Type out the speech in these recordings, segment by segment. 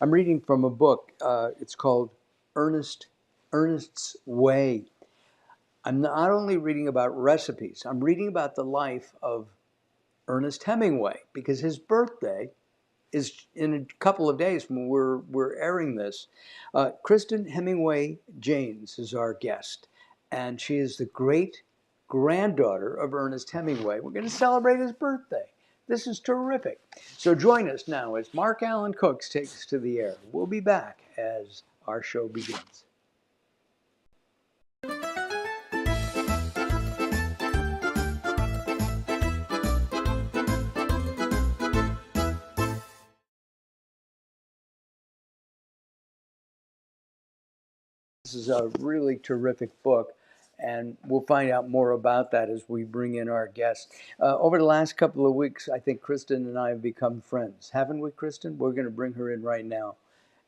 I'm reading from a book. It's called Ernest's Way. I'm not only reading about recipes, I'm reading about the life of Ernest Hemingway because his birthday is in a couple of days when we're airing this. Cristen Hemingway Jaynes is our guest, and she is the great granddaughter of Ernest Hemingway. We're going to celebrate his birthday. This is terrific. So join us now as Mark Alyn Cooks takes us to the air. We'll be back as our show begins. This is a really terrific book, and we'll find out more about that as we bring in our guests. Over the last couple of weeks, I think Cristen and I have become friends, haven't we, Cristen? We're going to bring her in right now,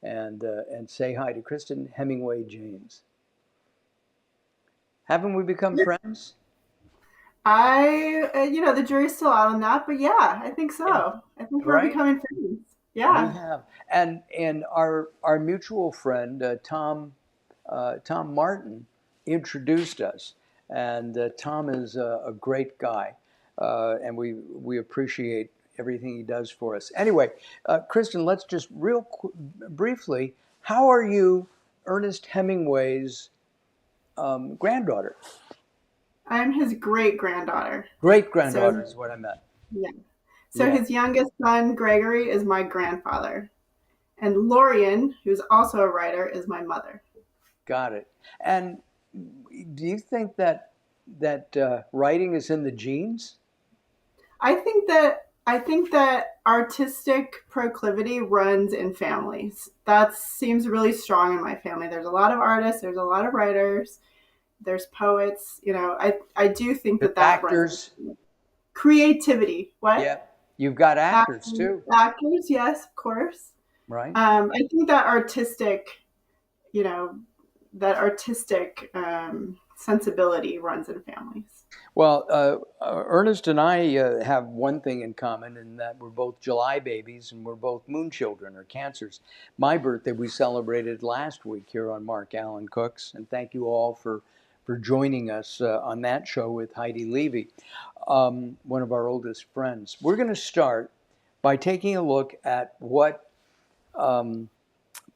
and say hi to Cristen Hemingway Jaynes. Haven't we become friends? The jury's still out on that, but yeah, I think Yeah. so. I think we're Right? becoming friends. We Yeah. have, and our mutual friend Tom Martin introduced us, and Tom is a great guy, and we appreciate everything he does for us. Anyway, Kristen, let's just briefly, how are you, Ernest Hemingway's granddaughter? I'm his great granddaughter. Great So, granddaughter is what I meant. yeah. So Yeah, his youngest son, Gregory, is my grandfather. And Lorian, who's also a writer, is my mother. got it. And do you think that writing is in the genes? I think that artistic proclivity runs in families. That seems really strong in my family. There's a lot of artists, there's a lot of writers, there's poets. I do think There's that runs in actors. family. Creativity. What? Yeah, you've got actors Actors, too, actors, yes, of course. right? I think you know, that artistic sensibility runs in families. Well, Ernest and I have one thing in common in that we're both July babies and we're both moon children or cancers. My birthday we celebrated last week here on Mark Alyn Cooks, and thank you all for joining us on that show with Heidi Levy, one of our oldest friends. We're going to start by taking a look at what um,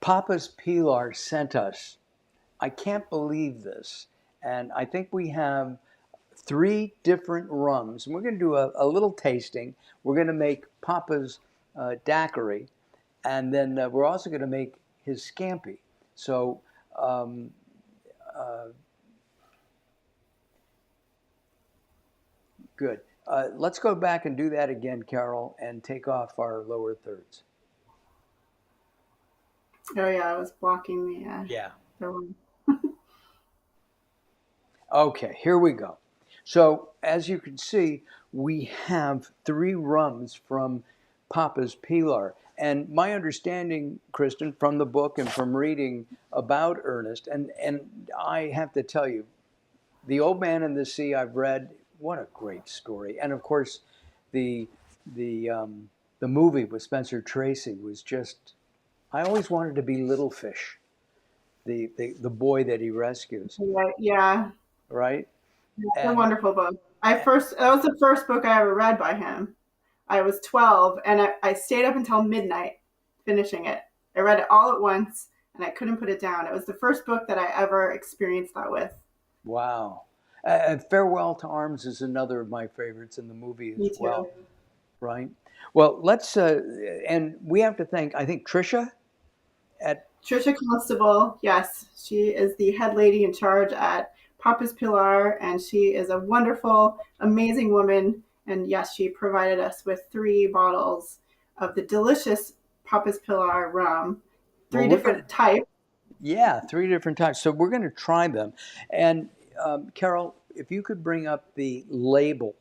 Papa's Pilar sent us. I can't believe this. And I think we have three different rums. And we're going to do a little tasting. We're going to make Papa's daiquiri. And then we're also going to make his scampi. So, um, uh, good. Let's go back and do that again, Carol, and take off our lower thirds. Oh yeah, I was blocking Yeah. the room. Okay, here we go. So, as you can see, we have three rums from Papa's Pilar. And my understanding, Kristen, from the book and from reading about Ernest, and I have to tell you, The Old Man and the Sea, I've read. What a great story. And of course, the, the, um, the movie with Spencer Tracy was just, I always wanted to be Little Fish, the boy that he rescues, Yeah, right? it's a And wonderful book. That was the first book I ever read by him. I was 12 and I stayed up until midnight finishing it. I read it all at once and I couldn't put it down. It was the first book that I ever experienced that with. wow. Farewell to Arms is another of my favorites in the movie as Me too. well, right? Well, and we have to thank, I think, Trisha at, Trisha Constable, yes, she is the head lady in charge at Papa's Pilar, and she is a wonderful, amazing woman. And yes, she provided us with 3 bottles of the delicious Papa's Pilar rum, well, three we're going to, different types. yeah, three different types. So we're going to try them. And Carol, if you could bring up the label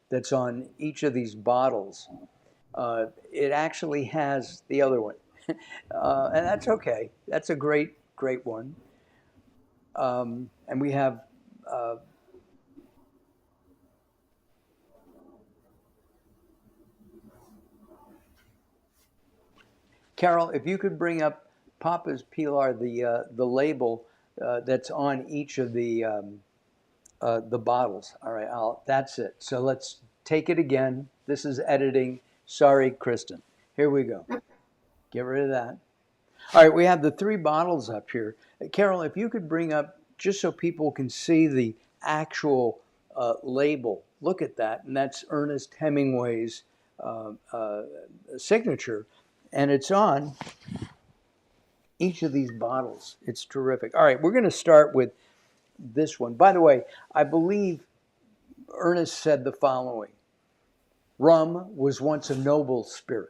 that's on each of these bottles, it actually has the other one. And that's okay. That's a great one. And we have uh, Carol, if you could bring up Papa's Pilar, the label that's on each of the bottles. All right, that's it. So let's take it again. This is editing. Sorry, Cristen. Here we go. Get rid of that. All right, we have the 3 bottles up here. Carol, if you could bring up, just so people can see the actual label. Look at that, and that's Ernest Hemingway's signature, and it's on each of these bottles. It's terrific. All right, we're going to start with this one. By the way, I believe Ernest said the following: rum was once a noble spirit.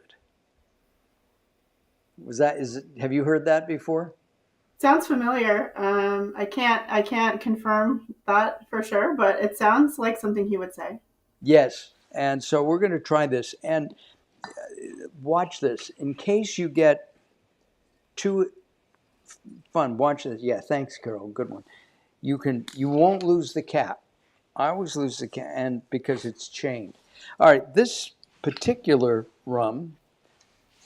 Have you heard that before? Sounds familiar. I can't confirm that for sure, but it sounds like something he would say. Yes. And so we're going to try this, and watch this. In case you get too fun, watch this. Yeah, thanks, Carol. Good one. You won't lose the cap. I always lose the cap, and because it's chained. All right, this particular rum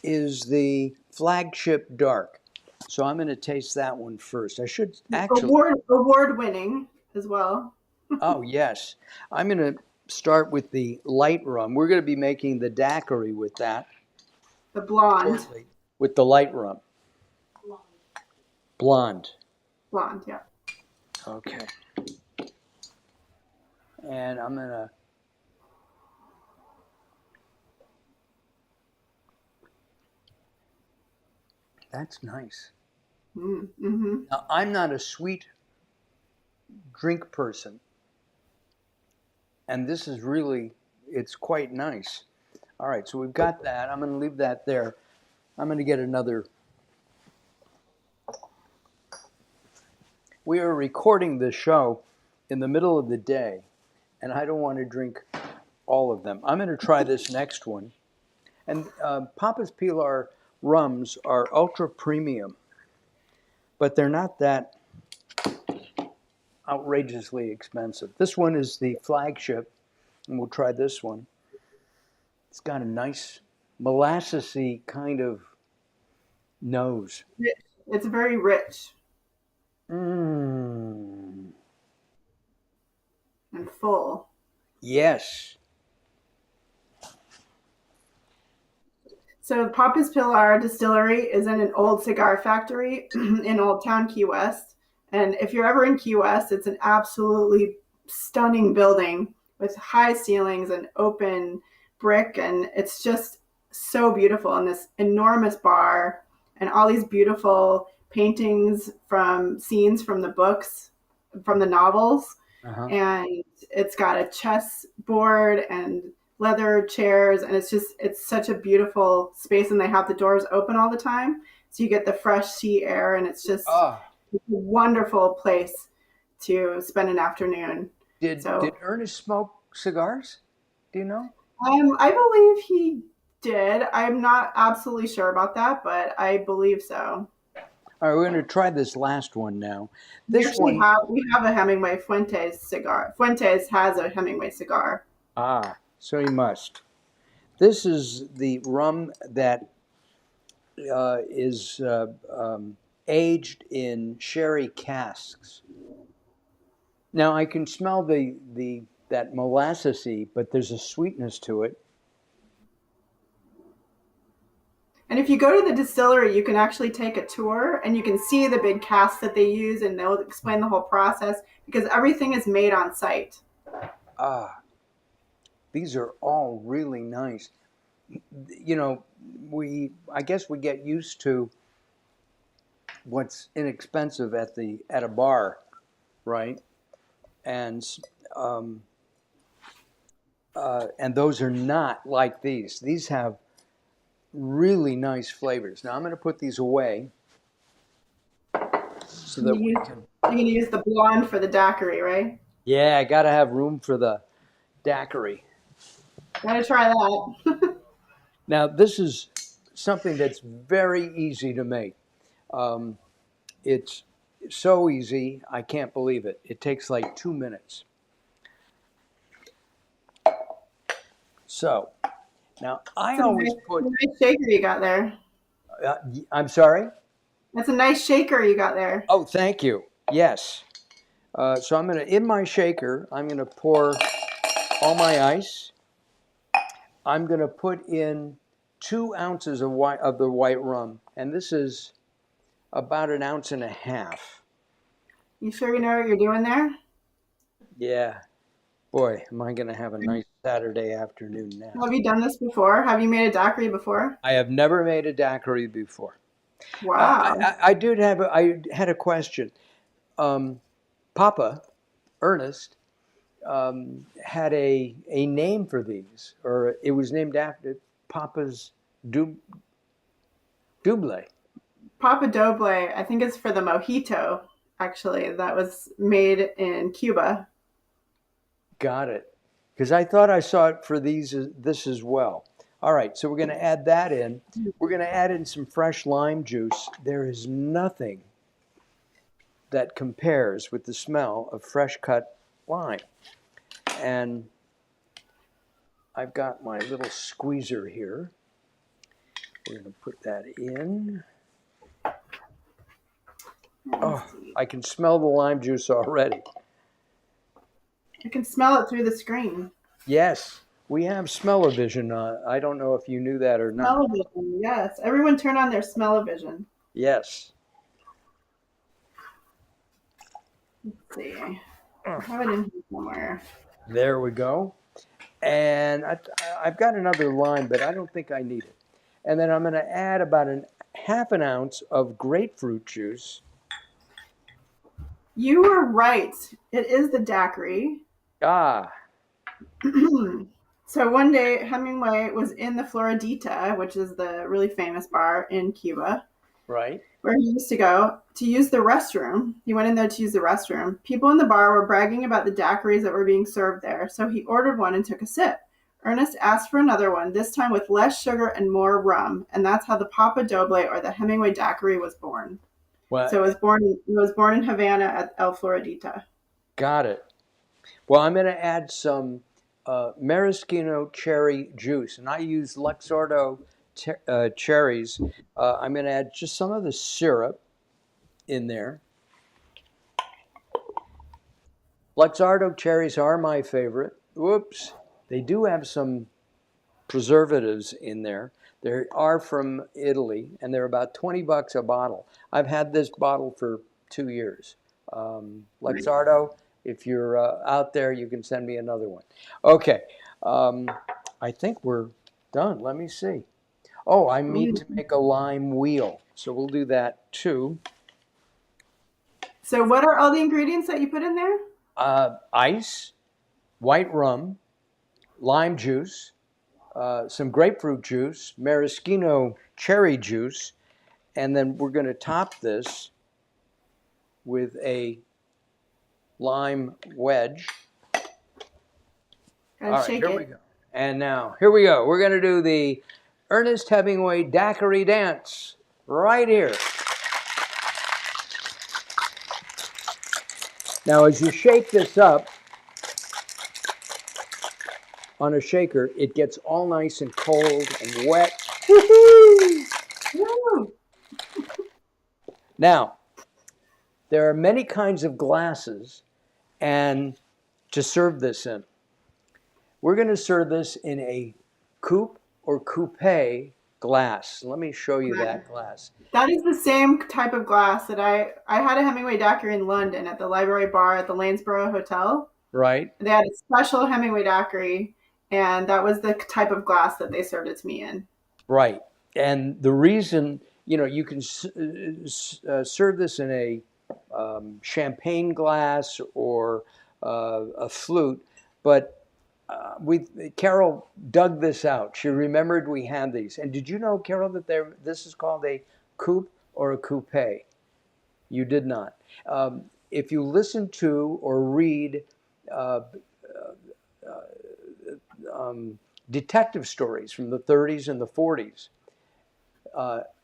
is the Flagship Dark. So I'm going to taste that one first. I should actually award winning as well. Oh, yes. I'm going to start with the light rum. We're going to be making the daiquiri with that. The blonde. Shortly, with the light rum. Blonde. Blonde, yeah. Okay. And I'm going to... That's nice. Mm-hmm. Now, I'm not a sweet drink person. And this is really, it's quite nice. All right, so we've got that. I'm going to leave that there. I'm going to get another. We are recording this show in the middle of the day, and I don't want to drink all of them. I'm going to try this next one. And Papa's Pilar rums are ultra premium, but they're not that outrageously expensive. This one is the Flagship, and we'll try this one. It's got a nice molassesy kind of nose. It's very rich. Mmm. And full. Yes. So Papa's Pilar Distillery is in an old cigar factory in Old Town, Key West. And if you're ever in Key West, it's an absolutely stunning building with high ceilings and open brick. And it's just so beautiful. And this enormous bar and all these beautiful paintings from scenes from the books, from the novels. Uh-huh. And it's got a chess board and leather chairs, and it's such a beautiful space, and they have the doors open all the time, so you get the fresh sea air, and it's just a wonderful place to spend an afternoon. Did Ernest smoke cigars? Do you know? I believe he did. I'm not absolutely sure about that, but I believe so. All right, we're going to try this last one now. We have a Hemingway Fuentes cigar. Fuentes has a Hemingway cigar. So he must. This is the rum that is aged in sherry casks. Now I can smell that molassesy, but there's a sweetness to it. And if you go to the distillery, you can actually take a tour, and you can see the big casks that they use, and they'll explain the whole process, because everything is made on site. These are all really nice. You know, I guess we get used to what's inexpensive at a bar, right? And those are not like these. These have really nice flavors. Now I'm going to put these away so that we can. You're going to use the blonde for the daiquiri, right? Yeah, I got to have room for the daiquiri. Gotta try that. Now, this is something that's very easy to make. It's so easy, I can't believe it. It takes like 2 minutes. So, now I always put... Nice shaker you got there. I'm sorry? That's a nice shaker you got there. Oh, thank you. Yes. So I'm going to, in my shaker, I'm going to pour all my ice. I'm going to put in 2 ounces of the white rum, and this is about an ounce and a half. You sure you know what you're doing there? Yeah. Boy, am I going to have a nice Saturday afternoon now. Have you done this before? Have you made a daiquiri before? I have never made a daiquiri before. Wow. I had a question. Papa, Ernest, had a name for these, or it was named after Papa's Double. Papa Doble, I think it's for the mojito, actually, that was made in Cuba. Got it. Because I thought I saw it for this as well. All right, so we're going to add that in. We're going to add in some fresh lime juice. There is nothing that compares with the smell of fresh cut lime. And I've got my little squeezer here. We're going to put that in. Oh, I can smell the lime juice already. I can smell it through the screen. Yes, we have smell-o-vision. I don't know if you knew that or not. Smell-o-vision, yes. Everyone turn on their smell-o-vision. Yes. Let's see. I have it in here somewhere. There we go. And I've got another lime, but I don't think I need it. And then I'm going to add about half an ounce of grapefruit juice. You were right. It is the daiquiri. Ah, So one day, Hemingway was in the Floridita, which is the really famous bar in Cuba, right. where he used to go to use the restroom. He went in there to use the restroom. People in the bar were bragging about the daiquiris that were being served there, so he ordered one and took a sip. Ernest asked for another one, this time with less sugar and more rum, and that's how the Papa Doble or the Hemingway daiquiri was born. Well, So it was born in Havana at El Floridita. got it. Well, I'm going to add some maraschino cherry juice, and I use Luxardo cherries. I'm going to add just some of the syrup in there. Luxardo cherries are my favorite. Whoops. They do have some preservatives in there. They are from Italy, and they're about $20 a bottle. I've had this bottle for 2 years. Luxardo, if you're out there, you can send me another one. Okay, I think we're done. Let me see. Oh, I need to make a lime wheel, so we'll do that too. So what are all the ingredients that you put in there? Ice, white rum, lime juice, some grapefruit juice, maraschino cherry juice, and then we're going to top this with a lime wedge. Gotta All right, shake here it. we go. And now, here we go. We're going to do the Ernest Hemingway Daiquiri dance right here. Now, as you shake this up on a shaker, it gets all nice and cold and wet. Woo-hoo! Woo! Now, there are many kinds of glasses and to serve this in. We're going to serve this in a coupe or coupe glass. Let me show you that glass. That is the same type of glass that I had a Hemingway daiquiri in London at the library bar at the Lanesborough Hotel. Right. They had a special Hemingway daiquiri, and that was the type of glass that they served it to me in. Right. And the reason, you can serve this in a champagne glass or a flute, but Carol dug this out. She remembered we had these. And did you know, Carol, that this is called a coupe or a coupe? You did not. If you listen to or read detective stories from the 30s and the 40s,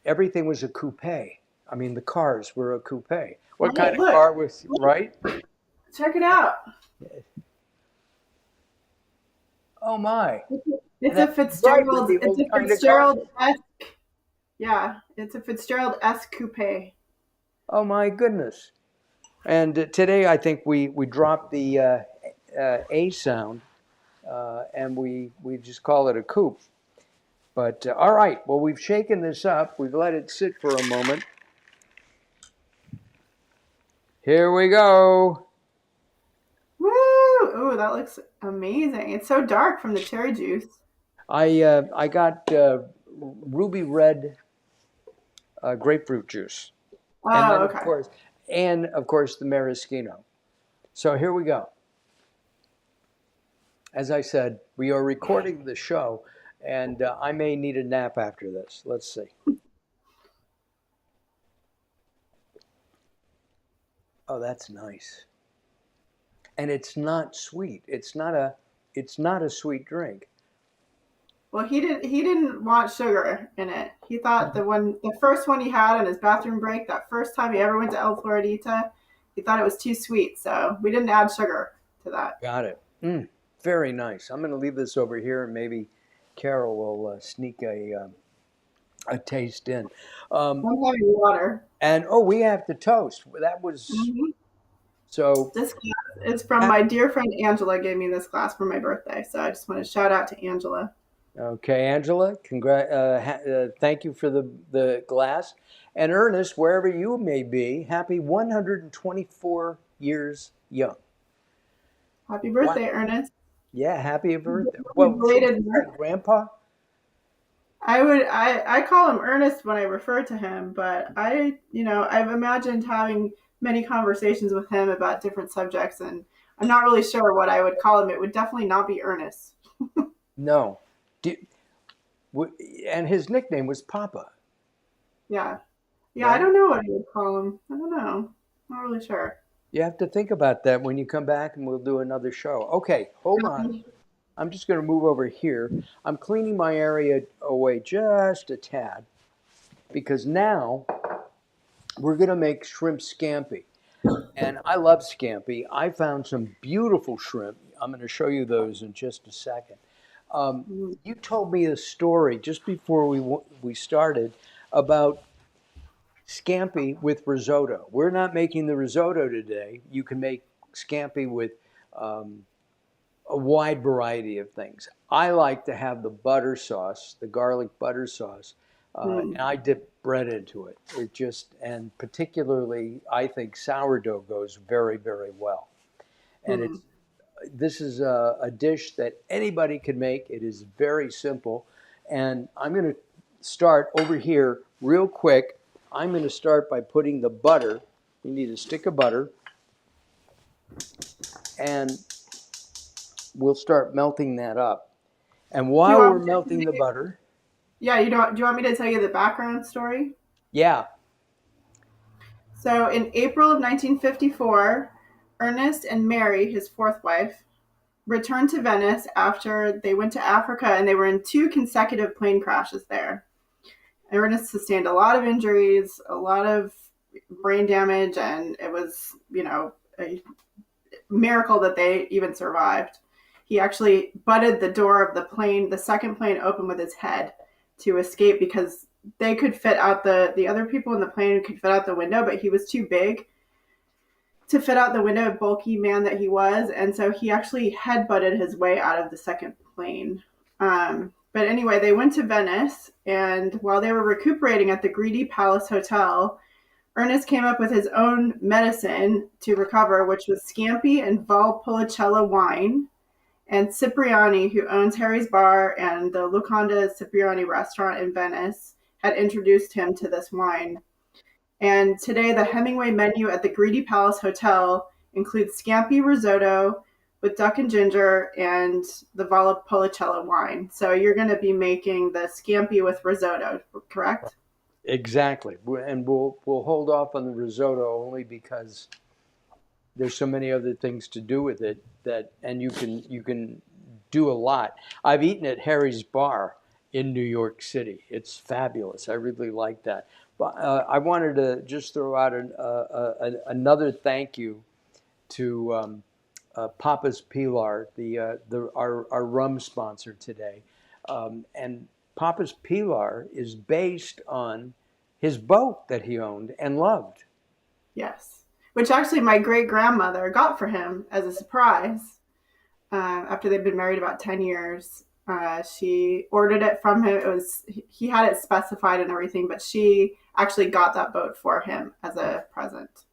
everything was a coupe. I mean, the cars were a coupe. What kind of car was, right? Check it out. Oh my! It's a Fitzgerald. It's a Fitzgerald-esque Yeah, it's a Fitzgerald S Coupe. Oh my goodness. And today I think we dropped the A sound and we just call it a coupe. But all right, well, we've shaken this up. We've let it sit for a moment. Here we go. Woo! Oh, that looks amazing. It's so dark from the cherry juice. I got ruby red grapefruit juice, and then Oh, okay. of course the maraschino. So here we go. As I said, we are recording the show, and I may need a nap after this. Let's see. Oh, that's nice. And it's not sweet. It's not a sweet drink. Well, he didn't want sugar in it. He thought the first one he had on his bathroom break, that first time he ever went to El Floridita, he thought it was too sweet. So we didn't add sugar to that. Got it. Very nice. I'm going to leave this over here, and maybe Carol will sneak a taste in. Um, I'm having water. and oh, we have to toast. That was Hmm. so. This glass is from my dear friend Angela. Gave me this glass for my birthday, so I just want to shout out to Angela. Okay, Angela, thank you for the glass. And Ernest, wherever you may be, happy 124 years young. Happy Wow. birthday, Ernest. Yeah, happy birthday. Well, should we Belated. say Grandpa? I call him Ernest when I refer to him, but I've imagined having many conversations with him about different subjects, and I'm not really sure what I would call him. It would definitely not be Ernest. No. Do, and his nickname was Papa, Yeah. Yeah, I right? don't know what I would call him. I don't know. Not really sure. You have to think about that when you come back and we'll do another show. Okay, hold on. I'm just going to move over here. I'm cleaning my area away just a tad because now we're going to make shrimp scampi. And I love scampi. I found some beautiful shrimp. I'm going to show you those in just a second. Mm, You told me a story just before we started about scampi with risotto. We're not making the risotto today. You can make scampi with um, a wide variety of things. I like to have the butter sauce, the garlic butter sauce, and mm, I dip bread into it. And particularly, I think sourdough goes very, very well. And mm. this is a dish that anybody can make. It is very simple. And I'm going to start over here real quick. I'm going to start by putting the butter. You need a stick of butter, and we'll start melting that up. And Do you while want we're me to melting the butter, Yeah, you don't. Do you want me to tell you the background story? yeah, So, in April of 1954, Ernest and Mary, his fourth wife, returned to Venice after they went to Africa and they were in two consecutive plane crashes there. Ernest sustained a lot of injuries, a lot of brain damage, and it was, a miracle that they even survived. He actually butted the door of the second plane open with his head to escape because they could fit out the other people in the plane could fit out the window, but he was too big to fit out the window, bulky man that he was, and so he actually head-butted his way out of the second plane. But anyway, they went to Venice, and while they were recuperating at the Greedy Palace Hotel, Ernest came up with his own medicine to recover, which was Scampi and Valpolicella wine. And Cipriani, who owns Harry's Bar and the Luconda Cipriani restaurant in Venice, had introduced him to this wine. And today, the Hemingway menu at the Greedy Palace Hotel includes scampi risotto with duck and ginger and the Valpolicella wine. So you're going to be making the scampi with risotto, correct? exactly. And we'll hold off on the risotto only because there's so many other things to do with it and you can do a lot. I've eaten at Harry's Bar in New York City. It's fabulous. I really like that. But I wanted to just throw out another thank you to Papa's Pilar, our rum sponsor today. And Papa's Pilar is based on his boat that he owned and loved. Yes. Which actually my great grandmother got for him as a surprise after they'd been married about 10 years. She ordered it from him. He had it specified and everything, but she actually got that boat for him as a present.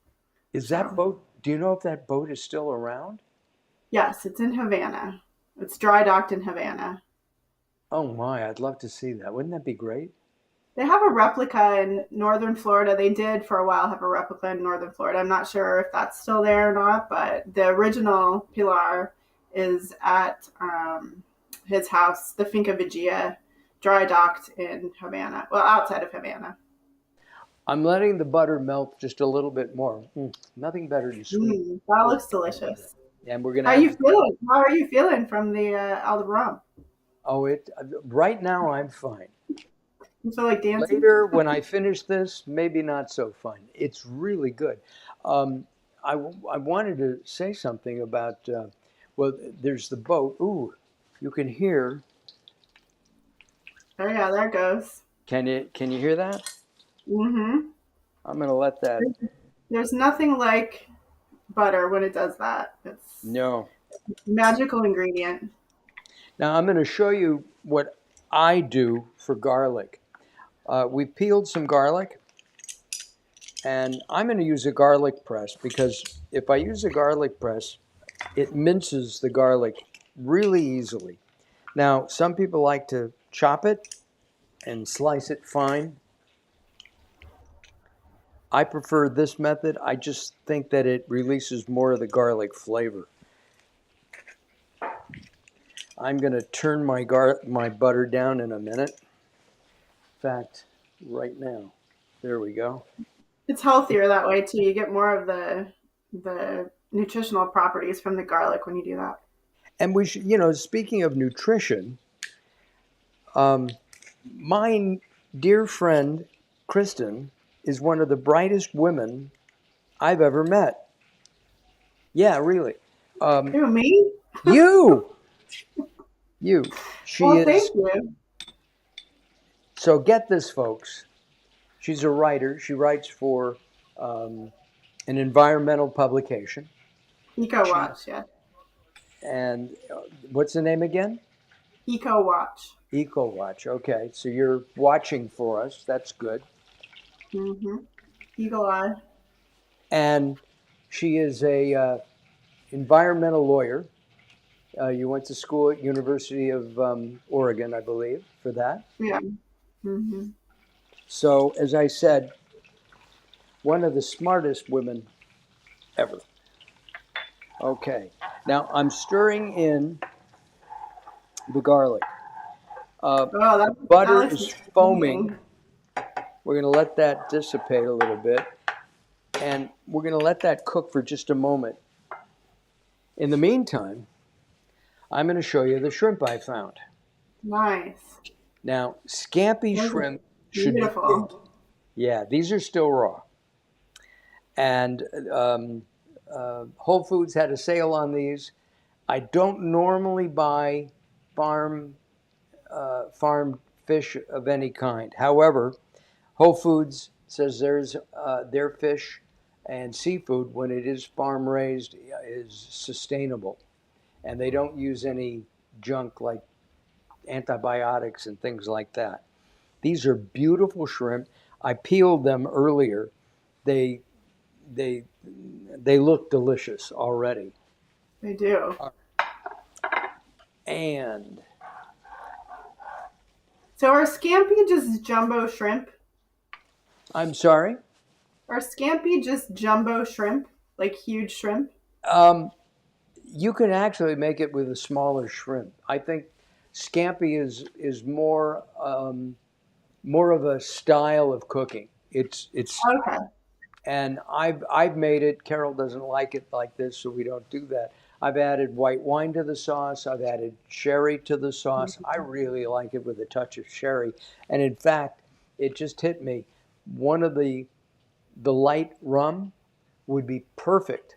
Is that So, boat, do you know if that boat is still around? yes, it's in Havana. It's dry docked in Havana. Oh my, I'd love to see that. Wouldn't that be great? They have a replica in northern Florida. They did for a while have a replica in northern Florida. I'm not sure if that's still there or not, but the original Pilar is at his house, the Finca Vigia, dry docked in Havana. Well, outside of Havana. I'm letting the butter melt just a little bit more. Nothing better to sweeten. That looks delicious. And we're going to How have you the feeling? How are you feeling from the Aldebaran? oh, right now I'm fine. You feel like dancing? Later, when I finish this, maybe not so fine. It's really good. Um, I wanted to say something about, well, there's the boat. Ooh, you can hear. Oh yeah, there it goes. Can you hear that? Mm-hmm. I'm going to let that. There's nothing like butter when it does that. It's No. magical ingredient. Now I'm going to show you what I do for garlic. We peeled some garlic, and I'm going to use a garlic press because if I use a garlic press, it minces the garlic really easily. Now, some people like to chop it and slice it fine. I prefer this method. I just think that it releases more of the garlic flavor. I'm going to turn my butter down in a minute. In fact, right now. There we go. It's healthier that way too. You get more of the nutritional properties from the garlic when you do that. And we should, speaking of nutrition, my dear friend Cristen is one of the brightest women I've ever met. Yeah, really. Um, Who, me? you, you. She Well, is. thank you. So get this, folks. She's a writer. She writes for um, an environmental publication. Eco She Watch, yeah. and what's the name again? Eco Watch. Eco Watch. Okay, so you're watching for us. That's good. Mm-hmm. Eagle Eye. And she is a environmental lawyer. You went to school at University of Oregon, I believe, for that. Yeah. Mm-hmm. So, as I said, one of the smartest women ever. Okay, now I'm stirring in the garlic. Oh, that Butter looks is foaming. amazing. We're going to let that dissipate a little bit, and we're going to let that cook for just a moment. In the meantime, I'm going to show you the shrimp I found. Nice. Now, scampi Those are shrimp should be picked. beautiful. Yeah, these are still raw. And Whole Foods had a sale on these. I don't normally buy farm farmed fish of any kind. However, Whole Foods says their fish and seafood, when it is farm raised, is sustainable, and they don't use any junk like antibiotics and things like that. These are beautiful shrimp. I peeled them earlier. They they they look delicious already. They do. And So are scampi just jumbo shrimp? I'm sorry. Are scampi just jumbo shrimp? Like huge shrimp? Um, you can actually make it with a smaller shrimp. I think scampi is more of a style of cooking. It's Okay. and I've made it. Carol doesn't like it like this, so we don't do that. I've added white wine to the sauce. I've added sherry to the sauce. I really like it with a touch of sherry. And in fact, it just hit me. One of the light rum would be perfect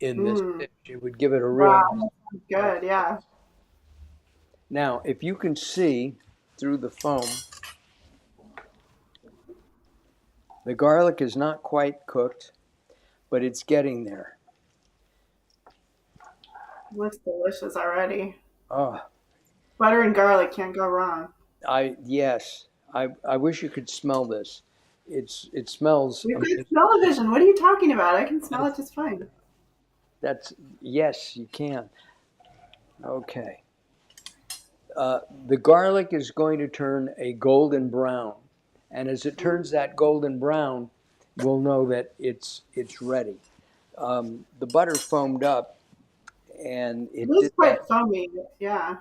in this Mm. dish. It would give it a real Wow. nice, That sounds nice good. Yeah. taste. Now, if you can see, through the foam. The garlic is not quite cooked, but it's getting there. Looks delicious already. Oh, Butter and garlic can't go wrong. yes. I wish you could smell this. It smells We've got amazing. smell-o-vision. What are you talking about? I can smell it just fine. That's yes, you can. Okay. The garlic is going to turn a golden brown, and as it turns that golden brown, we'll know that it's ready. The butter foamed up, and It it is did that. quite foamy. Yeah,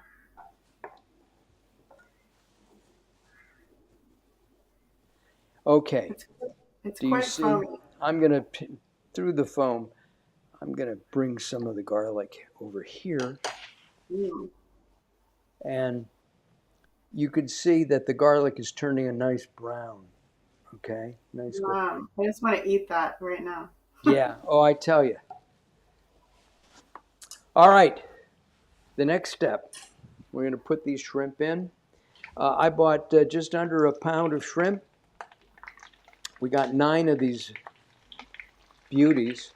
Okay. it's it's Do you quite see? foamy. I'm gonna through the foam. I'm gonna bring some of the garlic over here, Mm. and you can see that the garlic is turning a nice brown. Okay, nice gold. I just want to eat that right now. Yeah. Oh, I tell you. All right. The next step, we're going to put these shrimp in. I bought just under a pound of shrimp. We got 9 of these beauties.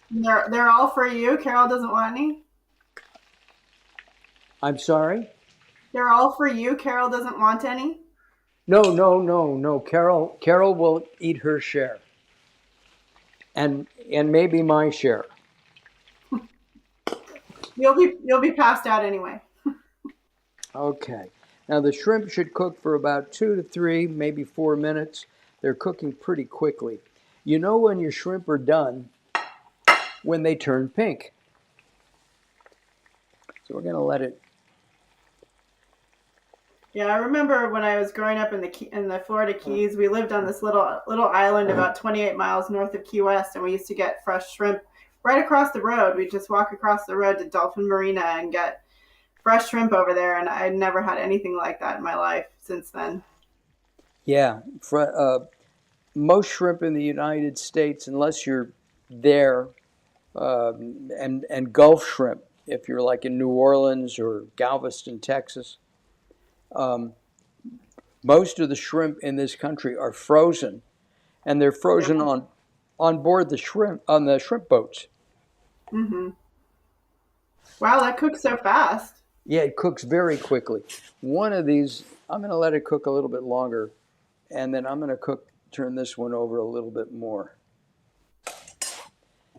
They're all for you. Carol doesn't want any. I'm sorry? They're all for you. Carol doesn't want any. No, no, no, no. Carol will eat her share. And maybe my share. You'll be passed out anyway. Okay. Now the shrimp should cook for about 2 to 3, maybe 4 minutes. They're cooking pretty quickly. You know when your shrimp are done when they turn pink. So we're going to let it. Yeah, I remember when I was growing up in the Florida Keys, we lived on this little island about 28 miles north of Key West, and we used to get fresh shrimp right across the road. We'd just walk across the road to Dolphin Marina and get fresh shrimp over there, and I never had anything like that in my life since then. Yeah, most shrimp in the United States, unless you're there, and Gulf shrimp, if you're like in New Orleans or Galveston, Texas, most of the shrimp in this country are frozen, and they're frozen on board the shrimp on the shrimp boats. Mm-hmm. Wow, that cooks so fast. Yeah, it cooks very quickly. One of these, I'm going to let it cook a little bit longer, and then I'm going to turn this one over a little bit more.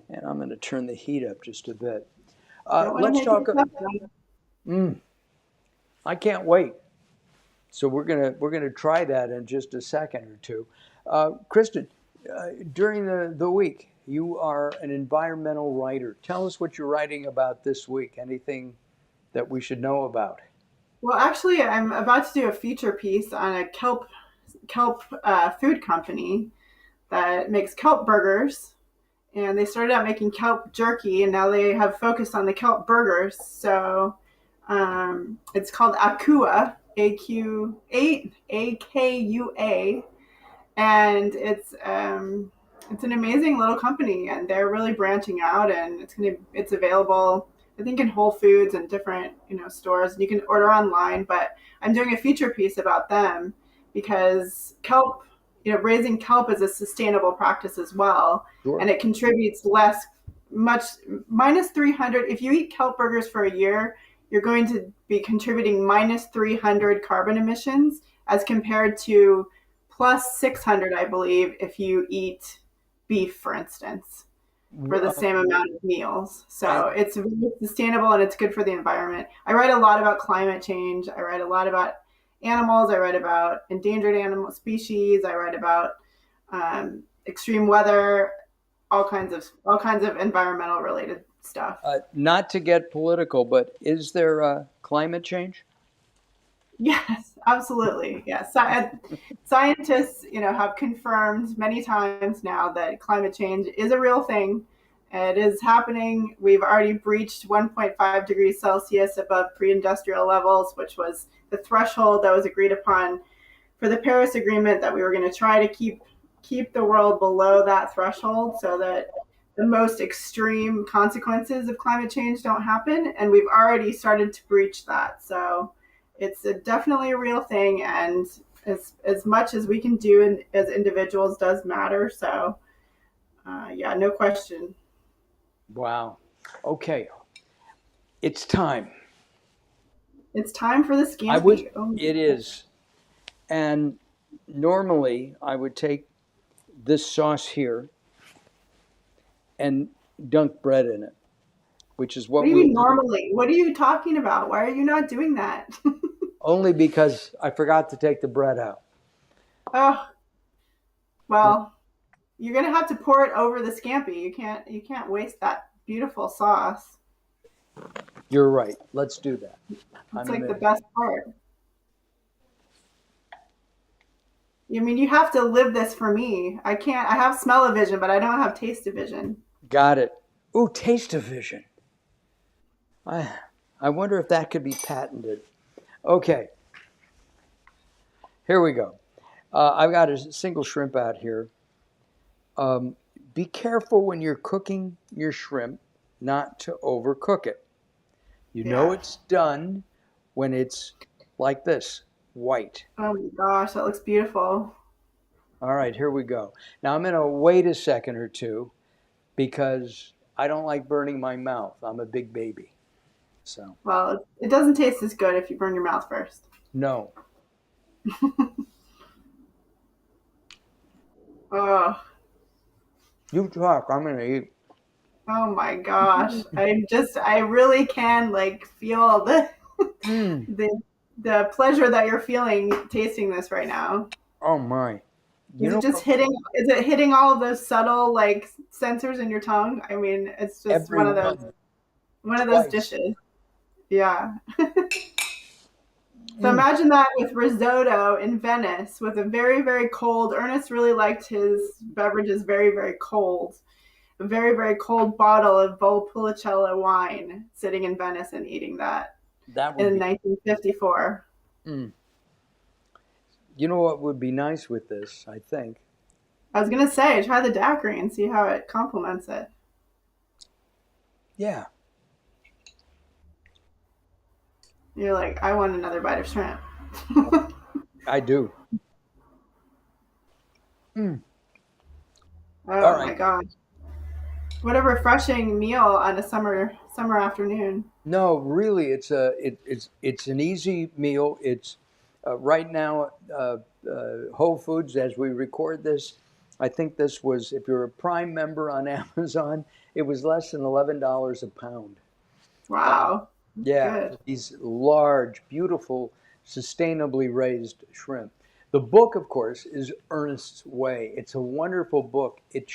And I'm going to turn the heat up just a bit. Don't want to Let's make it talk. tough. I can't wait. So we're gonna try that in just a second or two. Cristen, during the week, you are an environmental writer. Tell us what you're writing about this week. Anything that we should know about? Well, actually, I'm about to do a feature piece on a kelp food company that makes kelp burgers, and they started out making kelp jerky, and now they have focused on the kelp burgers. So it's called Akua, Akua, and it's an amazing little company, and they're really branching out, and it's available, I think, in Whole Foods and different stores, and you can order online. But I'm doing a feature piece about them because kelp, raising kelp is a sustainable practice as well, Sure. and it contributes less much minus 300. If you eat kelp burgers for a year, you're going to be contributing minus 300 carbon emissions as compared to plus 600, I believe, if you eat beef, for instance, for the same amount of meals. And So it's really sustainable, and it's good for the environment. I write a lot about climate change. I write a lot about animals. I write about endangered animal species. I write about extreme weather, all kinds of environmental related stuff. not to get political, but is there climate change? Yes, absolutely. Yes. Scientists, have confirmed many times now that climate change is a real thing. It is happening. We've already breached 1.5 degrees Celsius above pre-industrial levels, which was the threshold that was agreed upon for the Paris Agreement, that we were going to try to keep the world below that threshold so that the most extreme consequences of climate change don't happen. And we've already started to breach that. So it's definitely a real thing, and as much as we can do as individuals does matter. So, yeah, no question. Wow. Okay, it's time. It's time for the I was. scampi. Oh, It is. And normally I would take this sauce here and dunk bread in it, which is what what do you we'll mean do. normally? What are you talking about? Why are you not doing that? Only because I forgot to take the bread out. Oh, well, you're gonna have to pour it over the scampi. You can't waste that beautiful sauce. You're right. Let's do that. It's I'm like the gonna. best part. I mean, you have to live this for me. I can't. I have smell-o-vision, but I don't have taste-o-vision. Got it. Ooh, taste of vision. I I wonder if that could be patented. Okay, here we go. I've got a single shrimp out here. Um, be careful when you're cooking your shrimp not to overcook it. You know Yeah. it's done when it's like this, white. Oh my gosh, that looks beautiful. All right, here we go. Now I'm going to wait a second or two because I don't like burning my mouth. I'm a big baby. So, Well, it doesn't taste as good if you burn your mouth first. no. Oh, You talk, I'm going to eat. oh my gosh. I really can like feel Mm, the the pleasure that you're feeling tasting this right now. oh my. You Is it know just what? hitting? Is it hitting all of those subtle like sensors in your tongue? I mean, it's just Every one one of those twice. dishes. Yeah. So Mm, imagine that with risotto in Venice with a very, very cold. Ernest really liked his beverages very, very cold. A very, very cold bottle of Valpolicella wine sitting in Venice and eating that that would in be. 1954. Mm. You know what would be nice with this, I think? I was going to say, try the daiquiri and see how it complements it. Yeah. You're like, I want another bite of shrimp. I do. Mm. All Oh my right. gosh. What a refreshing meal on a summer afternoon. No, really, it's an easy meal. It's right now Whole Foods as we record this. I think this was if you're a Prime member on Amazon, it was less than $11 a pound. Wow. That's Yeah, good. these large, beautiful, sustainably raised shrimp. The book, of course, is Ernest's Way. It's a wonderful book. It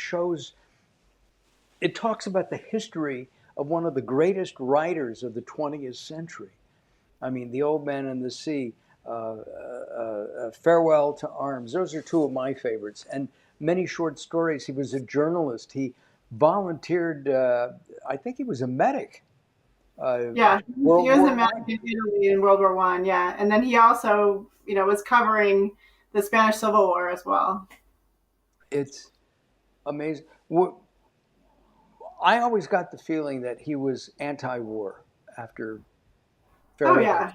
talks about the history of one of the greatest writers of the 20th century. I mean, The Old Man and the Sea, Farewell to Arms. Those are two of my favorites. And many short stories. He was a journalist. He volunteered, I think he was a medic, uh, Yeah, he World was War a medic One. in Italy in World War One. Yeah, and then he also, was covering the Spanish Civil War as well. It's amazing. I always got the feeling that he was anti-war after Oh Farewell. yeah,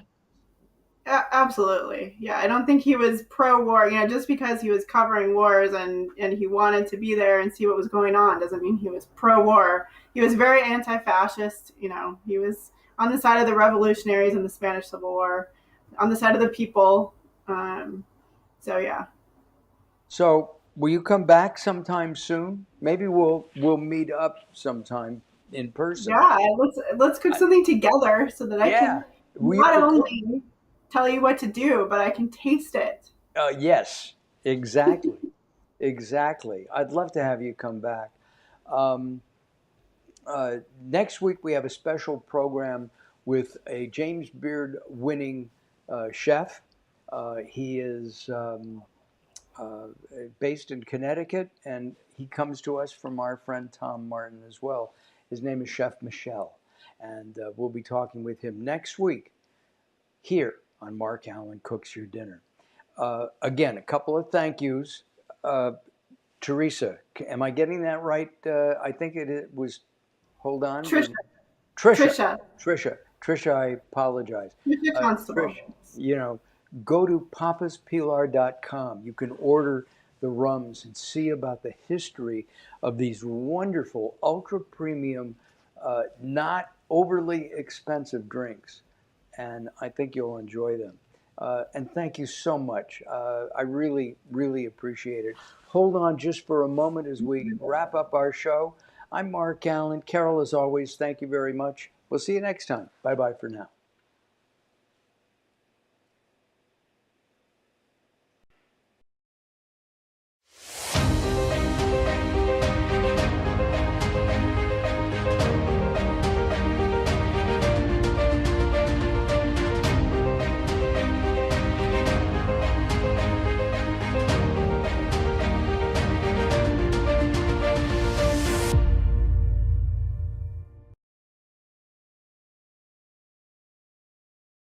absolutely. Yeah, I don't think he was pro-war. Just because he was covering wars and he wanted to be there and see what was going on doesn't mean he was pro-war. He was very anti-fascist. He was on the side of the revolutionaries in the Spanish Civil War, on the side of the people. So yeah. So, will you come back sometime soon? Maybe we'll meet up sometime in person. Yeah, let's cook I, something together so that I yeah, can we not record. only tell you what to do, but I can taste it. Yes, exactly, exactly. I'd love to have you come back. Um, Next week we have a special program with a James Beard winning chef. He is uh, based in Connecticut, and he comes to us from our friend Tom Martin as well. His name is Chef Michel, and we'll be talking with him next week here on Mark Alyn Cooks Your Dinner. Again, a couple of thank yous. Uh, Teresa, am I getting that right? I think it was, hold on. Trisha, Trisha, Trisha. Trisha. Trisha, I apologize. Mr. Constable. Trish, you know, go to papaspilar.com. You can order the rums and see about the history of these wonderful, ultra premium, not overly expensive drinks. And I think you'll enjoy them. And thank you so much. I really, really appreciate it. Hold on just for a moment as we wrap up our show. I'm Mark Alyn. Carol, as always, thank you very much. We'll see you next time. Bye bye for now.